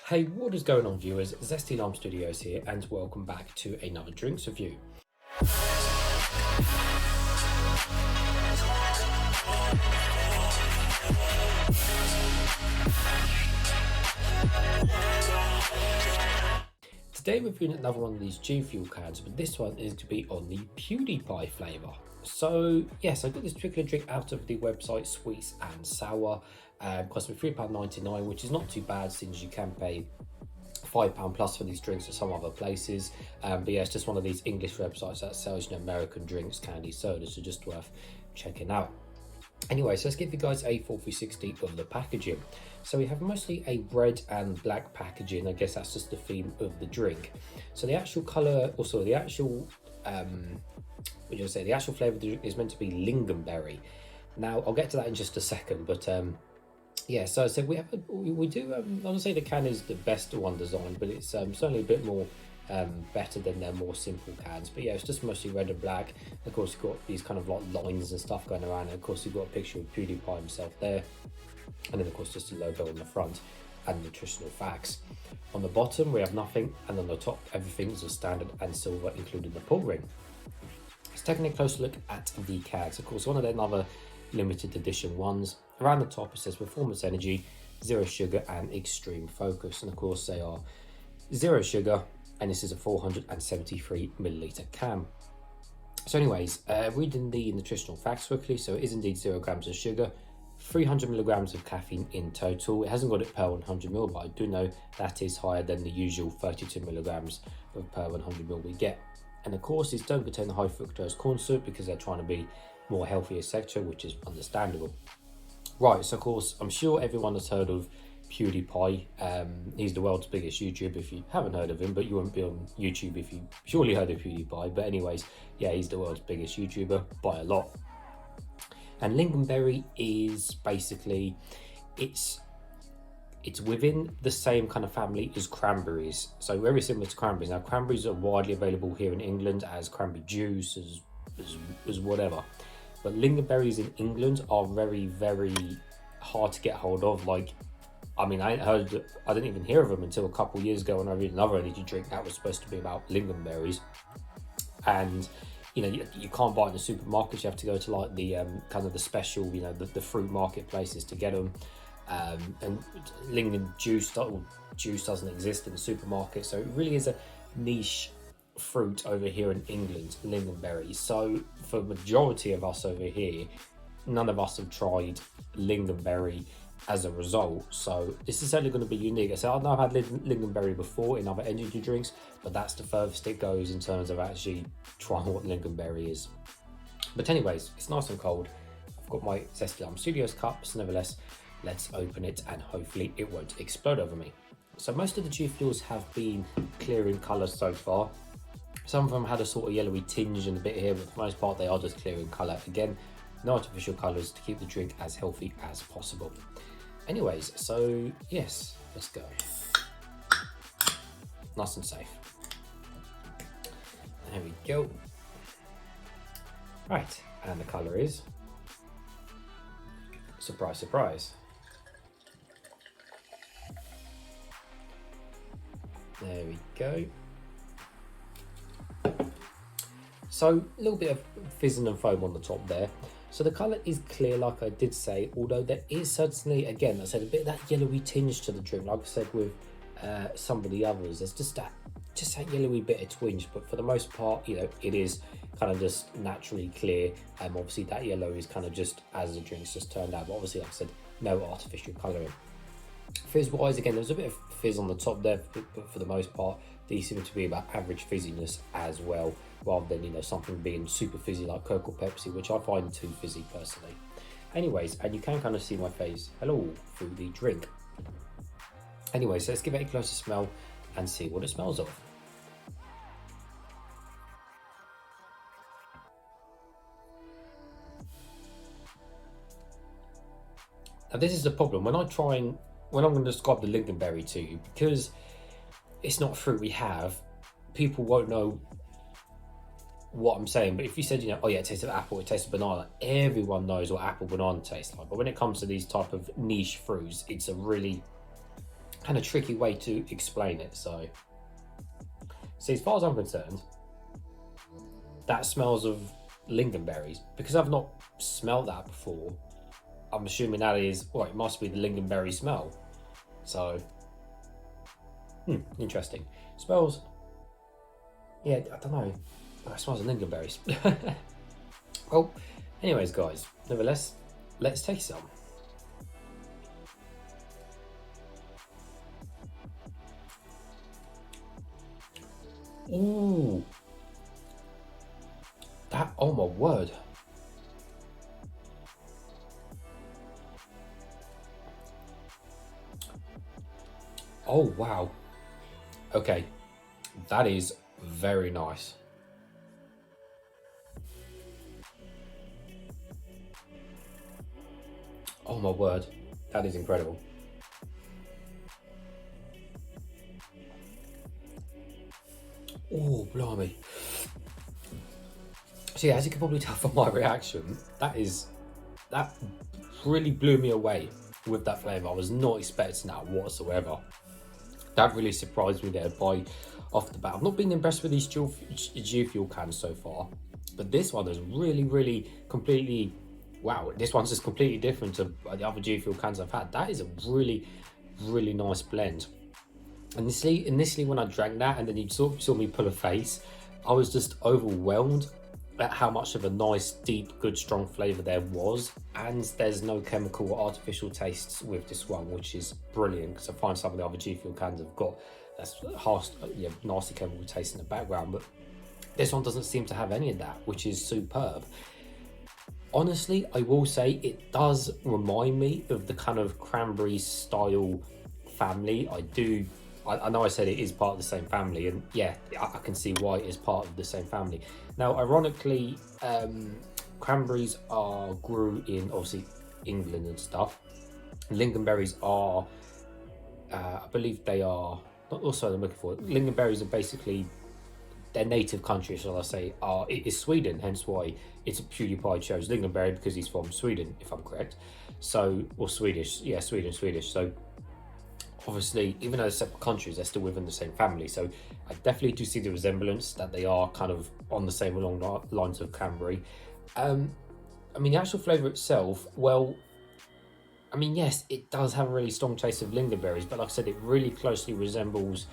Hey, what is going on, viewers? Zesty Lime Studios here, and welcome back to another drinks review. Today we're reviewing another one of these GFuel cans, but this one is to be on the PewDiePie flavour. So yes, I got this particular drink out of the website Sweets and Sour. Cost me £3.99, which is not too bad since you can pay £5 plus for these drinks at some other places. But yeah, it's just one of these English websites that sells American drinks, candy, sodas, so just worth checking out. Anyway, so let's give you guys a full 360 of the packaging. So we have mostly a red and black packaging. I guess that's just the theme of the drink. So the actual colour, also the actual the actual flavour of the drink is meant to be lingonberry. Now I'll get to that in just a second, but yeah, so I said we do. I don't say the can is the best one designed, but it's certainly a bit more better than their more simple cans. But yeah, it's just mostly red and black. Of course, you've got these kind of like lines and stuff going around. And of course, you've got a picture of PewDiePie himself there, and then of course just a logo on the front and nutritional facts. On the bottom, we have nothing, and on the top, everything is a standard and silver, including the pull ring. Let's take a closer look at the cans. Of course, one of their other limited edition ones. Around the top it says performance energy, zero sugar and extreme focus, and of course they are zero sugar, and this is a 473 milliliter can. So anyways, reading the nutritional facts quickly, so it is indeed 0 grams of sugar, 300 milligrams of caffeine in total. It hasn't got it per 100 ml, but I do know that is higher than the usual 32 milligrams of per 100 ml we get. And of course these don't contain the high fructose corn syrup because they're trying to be more healthy, etc., which is understandable. Right, so of course I'm sure everyone has heard of PewDiePie. He's the world's biggest YouTuber. If you haven't heard of him, but you won't be on YouTube if you surely heard of PewDiePie. But anyways, yeah, he's the world's biggest YouTuber by a lot. And lingonberry is basically it's within the same kind of family as cranberries, so very similar to cranberries. Now cranberries are widely available here in England as cranberry juice, as whatever. But lingonberries in England are very, very hard to get hold of. Like, I mean, I didn't even hear of them until a couple of years ago when I read another energy drink that was supposed to be about lingonberries. And you know, you can't buy it in the supermarkets. You have to go to like the kind of the special, you know, the fruit marketplaces to get them. And lingon juice doesn't exist in the supermarket, so it really is a niche fruit over here in England, lingonberry. So for majority of us over here, none of us have tried lingonberry as a result, so this is certainly going to be unique. So I know I've had lingonberry before in other energy drinks, but that's the furthest it goes in terms of actually trying what lingonberry is. But anyways, it's nice and cold. I've got my Zesty Lime Studios cups. Nevertheless, let's open it and hopefully it won't explode over me. So most of the GFuels have been clear in colour so far. Some of them had a sort of yellowy tinge in a bit here, but for the most part they are just clear in colour. Again, no artificial colours to keep the drink as healthy as possible. Anyways, so yes, let's go. Nice and safe. There we go. Right, and the colour is, surprise, surprise. There we go. So a little bit of fizzing and foam on the top there. So the colour is clear, like I did say, although there is certainly, again, I said, a bit of that yellowy tinge to the drink. Like I said with some of the others, there's just that yellowy bit of twinge, but for the most part, you know, it is kind of just naturally clear. Obviously that yellow is kind of just as the drink's just turned out, but obviously, like I said, no artificial colouring. Fizz wise, again, there's a bit of fizz on the top there, but for the most part these seem to be about average fizziness as well, rather than, you know, something being super fizzy like Coke or Pepsi, which I find too fizzy personally. Anyways, and you can kind of see my face hello through the drink. Anyways, so let's give it a closer smell and see what it smells of. Now this is the problem when I'm going to describe the lingonberry to you, because it's not a fruit we have, people won't know what I'm saying. But if you said, you know, oh yeah, it tastes of apple, it tastes of banana, everyone knows what apple banana tastes like. But when it comes to these type of niche fruits, it's a really kind of tricky way to explain it. So, see, as far as I'm concerned, that smells of lingonberries. Because I've not smelled that before, I'm assuming that is, well, it must be the lingonberry smell. So, interesting. Smells, yeah, I don't know. It smells of lingonberries. Well, anyways, guys, nevertheless, let's taste some. Ooh, that, oh my word. Oh wow. Okay, that is very nice. Oh my word, that is incredible. Oh, blimey. So yeah, as you can probably tell from my reaction, that really blew me away with that flavour. I was not expecting that whatsoever. That really surprised me there off the bat. I've not been impressed with these GFuel cans so far, but this one is really completely, wow, this one's just completely different to the other GFuel cans I've had. That is a really nice blend. Initially when I drank that and then you saw me pull a face, I was just overwhelmed at how much of a nice, deep, good, strong flavour there was. And there's no chemical or artificial tastes with this one, which is brilliant, because I find some of the other GFuel cans have got that's harsh, nasty chemical taste in the background, but this one doesn't seem to have any of that, which is superb. Honestly, I will say it does remind me of the kind of cranberry style family. I know I said it is part of the same family, and yeah, I can see why it is part of the same family. Now, ironically, cranberries grew in, obviously, England and stuff. Lingonberries are, I believe they are, also I'm looking for it. Lingonberries are basically, their native country, shall I say, is Sweden, hence why it's a PewDiePie chose lingonberry, because he's from Sweden, if I'm correct. So, or Swedish, yeah, Swedish. So, obviously, even though they're separate countries, they're still within the same family. So I definitely do see the resemblance, that they are kind of on the same along lines of cranberry. I mean, the actual flavour itself, well, I mean, yes, it does have a really strong taste of lingonberries, but like I said, it really closely resembles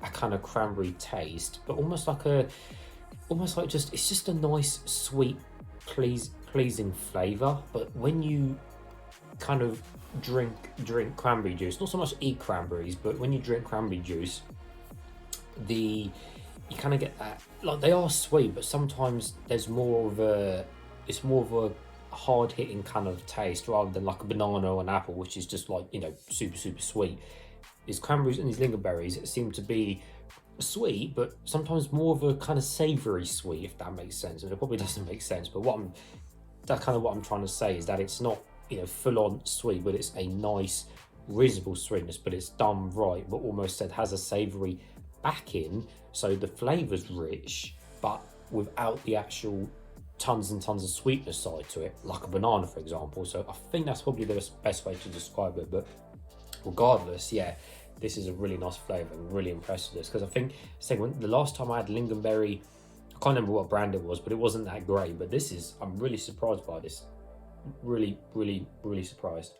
a kind of cranberry taste, but almost like it's just a nice, sweet, pleasing flavour. But when you kind of drink cranberry juice, not so much eat cranberries, but when you drink cranberry juice, you kind of get that, like, they are sweet, but sometimes it's more of a hard hitting kind of taste, rather than like a banana or an apple, which is just like, super sweet. These cranberries and these lingonberries seem to be sweet, but sometimes more of a kind of savoury sweet, if that makes sense. And it probably doesn't make sense, but that's kind of what I'm trying to say, is that it's not full on sweet, but it's a nice, reasonable sweetness, but it's done right, but almost has a savoury backing, so the flavour's rich, but without the actual tons and tons of sweetness side to it, like a banana, for example. So I think that's probably the best way to describe it. But regardless, yeah, this is a really nice flavour. I'm really impressed with this, because I think, the last time I had lingonberry, I can't remember what brand it was, but it wasn't that great. But I'm really surprised by this. Really surprised.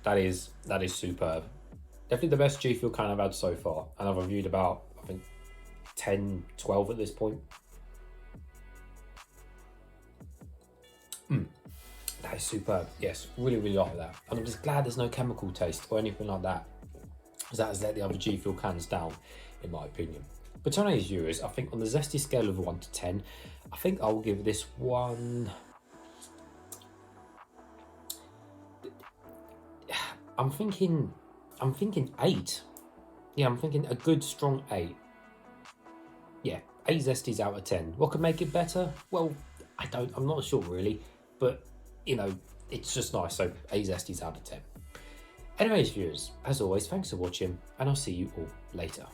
That is superb. Definitely the best GFuel can I've had so far, and I've reviewed about, I think, 10, 12 at this point. That is superb. Yes, really like that. And I'm just glad there's no chemical taste or anything like that, because that has let the other GFuel cans down, in my opinion. But to today's viewers, I think on the zesty scale of 1 to 10, I think I'll give this one, I'm thinking 8. Yeah, I'm thinking a good strong 8. Yeah, 8 zesties out of 10. What could make it better? Well, I'm not sure really, but it's just nice. So 8 zesties out of 10. Anyways, viewers, as always, thanks for watching, and I'll see you all later.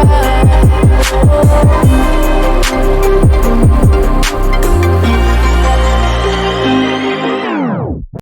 fly.